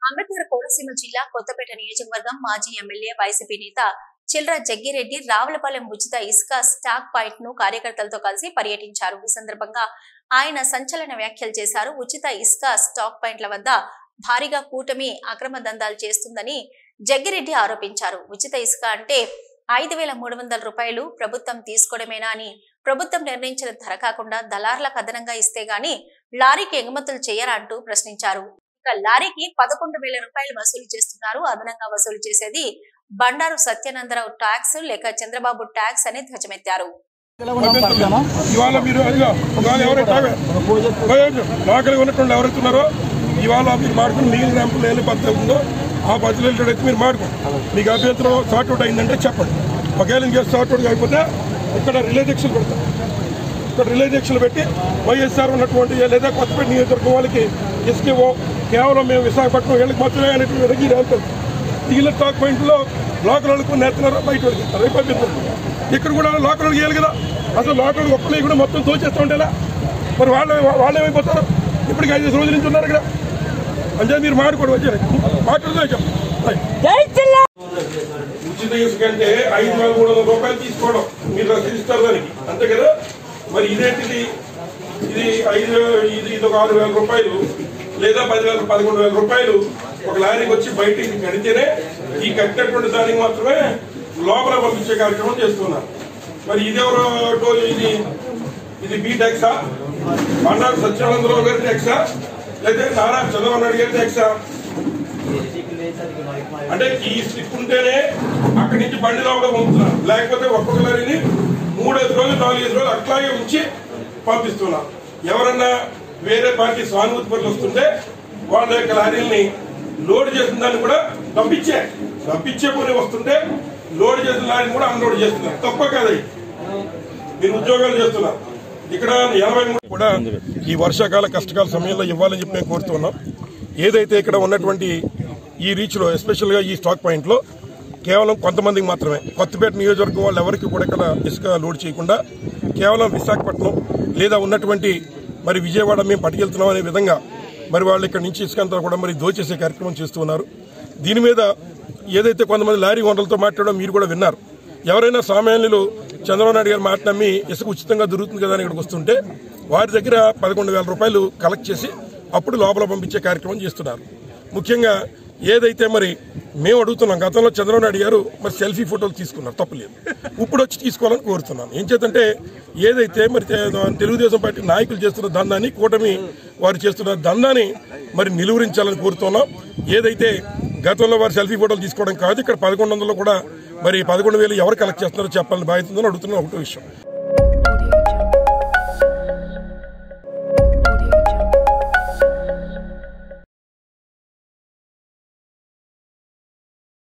అంబేద్కర్ కోనసీమ జిల్లా కొత్తపేట నియోజకవర్గం మాజీ ఎమ్మెల్యే వైసీపీ నేత చిల్ర జగ్గిరెడ్డి రావులపాలెం ఉచిత ఇసుక స్టాక్ పాయింట్ ను కార్యకర్తలతో కలిసి పర్యటించారు. ఈ సందర్భంగా ఆయన సంచలన వ్యాఖ్యలు చేశారు. ఉచిత ఇసుక స్టాక్ పాయింట్ల వద్ద భారీగా కూటమి అక్రమ దందాలు చేస్తుందని జగ్గిరెడ్డి ఆరోపించారు. ఉచిత ఇసుక అంటే 5,300 రూపాయలు ప్రభుత్వం తీసుకోవడమేనా అని, ప్రభుత్వం నిర్ణయించిన ధర కాకుండా దళార్లకు అదనంగా ఇస్తే గాని లారీకి ఎగుమతులు చేయరా అంటూ ప్రశ్నించారు. ఇక లారీకి 11,000 రూపాయలు వసూలు చేస్తున్నారు. అదనంగా వసూలు చేసేది బండారు సత్యానందరావు ట్యాక్స్ లేక చంద్రబాబు ట్యాక్స్ అని ధ్వజమెత్తారు. ఇవాళ మీరు మాడుకుని మిగిలిన ర్యాంపులు ఏ పద్ధతి ఉందో ఆ పద్ధతిలో అయితే మీరు మాడుకోండి. మీకు అభ్యంతరం సార్ట్అవుట్ అయిందంటే చెప్పండి. ఒకవేళ ఇంకేం సార్ట్అవుట్ కాకపోతే ఇక్కడ రిలే దీక్షలు పెడతాం. ఇక్కడ రిలే దీక్షలు పెట్టి వైఎస్ఆర్ ఉన్నటువంటి లేదా కొత్తపేట నియోజకవర్గం వాళ్ళకి ఇసుకేవో కేవలం మేము విశాఖపట్నం వీళ్ళకి మాత్రమే అనేటువంటి వెళ్తాం. మిగిలిన స్టాక్ పాయింట్లో లోకల్ వాళ్ళకు నేస్తున్నారు, బయట వాళ్ళకి ఇస్తారు. పంపిస్తారు. ఇక్కడ కూడా లోకల్ వాళ్ళకి వేయాలి కదా. అసలు లోకల్ ఒక్కళ్ళు కూడా మొత్తం తోచేస్తూ ఉంటేలా మరి వాళ్ళు ఏమైపోతారు? ఇప్పటికి 5 రోజుల నుంచి ఉన్నారు ఇక్కడ. అంటే మీరు మాట్లాడుకోవడం మాట్లాడుతూ చెప్పండి. ఉచిత ఇసుక అంటే 5,300 రూపాయలు తీసుకోవడం మీరు రసీదిస్తారు దానికి, అంతే కదా. మరి ఇదేంటిది? ఇది ఒక 6,000 రూపాయలు లేదా 11,000 రూపాయలు ఒక లారీకి వచ్చి బయటికి కడితేనే ఈ కట్టినటువంటి దానికి మాత్రమే లోపల పంపించే కార్యక్రమం చేస్తున్నారు. మరి ఇదెవరో ఇది బీ ట్యాక్సా, బండారు సత్యానందరావు గారి ట్యాక్సా, లేదా నారా చంద్రబాబు నాయుడు గారి ట్యాక్సా? అంటే ఈ స్లిప్ ఉంటేనే అక్కడి నుంచి బండి లోపల పంపుతున్నారు. లేకపోతే ఒక్కొక్క లారీని 3-5 రోజులు 4-5 రోజులు అట్లాగే ఉంచి పంపిస్తున్నారు. ఎవరన్నా వేరే పార్టీ సానుభూతి పనులు వస్తుంటే వాళ్ళ యొక్క లారీల్ని లోడ్ చేసిన దాన్ని కూడా పంపించే పని వస్తుంటే లోడ్ చేసిన లారీని కూడా అన్లోడ్ చేస్తున్నారు. తప్ప కాదు, మీరు ఉద్యోగాలు చేస్తున్నారు. ఇక్కడ 83 కూడా ఈ వర్షాకాల కష్టకాల సమయంలో ఇవ్వాలని చెప్పి మేము కోరుతున్నాం. ఏదైతే ఇక్కడ ఉన్నటువంటి ఈ రీచ్ లో ఎస్పెషల్ గా ఈ స్టాక్ పాయింట్ లో కేవలం కొంతమందికి మాత్రమే, కొత్తపేట నియోజకవర్గం వాళ్ళు ఎవరికి కూడా ఇక్కడ ఇసుక లోడ్ చేయకుండా కేవలం విశాఖపట్నం లేదా ఉన్నటువంటి మరి విజయవాడ మేము పట్టుకెళ్తున్నాం అనే విధంగా మరి వాళ్ళు ఇక్కడ నుంచి ఇసుక అంతా కూడా మరి దోచేసే కార్యక్రమం చేస్తున్నారు. దీని మీద ఏదైతే కొంతమంది లారీ ఓనర్లతో మాట్లాడడం మీరు కూడా విన్నారు. ఎవరైనా సామాన్యులు చంద్రబాబు నాయుడు గారు మాట నమ్మి ఇసుక ఉచితంగా దొరుకుతుంది కదా అని ఇక్కడికి వస్తుంటే వారి దగ్గర 11,000 రూపాయలు కలెక్ట్ చేసి అప్పుడు లోపల పంపించే కార్యక్రమం చేస్తున్నారు. ముఖ్యంగా ఏదైతే మరి మేము అడుగుతున్నాం, గతంలో చంద్రబాబు నాయుడు గారు మరి సెల్ఫీ ఫోటోలు తీసుకున్నారు, తప్పులేదు. ఇప్పుడు వచ్చి తీసుకోవాలని కోరుతున్నాను. ఏం చేతంటే ఏదైతే మరి తెలుగుదేశం పార్టీ నాయకులు చేస్తున్న దందాన్ని, కూటమి వారు చేస్తున్న దందాన్ని మరి నిలువరించాలని కోరుతున్నాం. ఏదైతే గతంలో వారు సెల్ఫీ ఫోటోలు తీసుకోవడం కాదు, ఇక్కడ 1100 కూడా మరి 11,000 ఎవరు కలెక్ట్ చేస్తున్నారో చెప్పాలని బాధ్యత ఉందని అడుగుతున్న ఒకటో విషయం.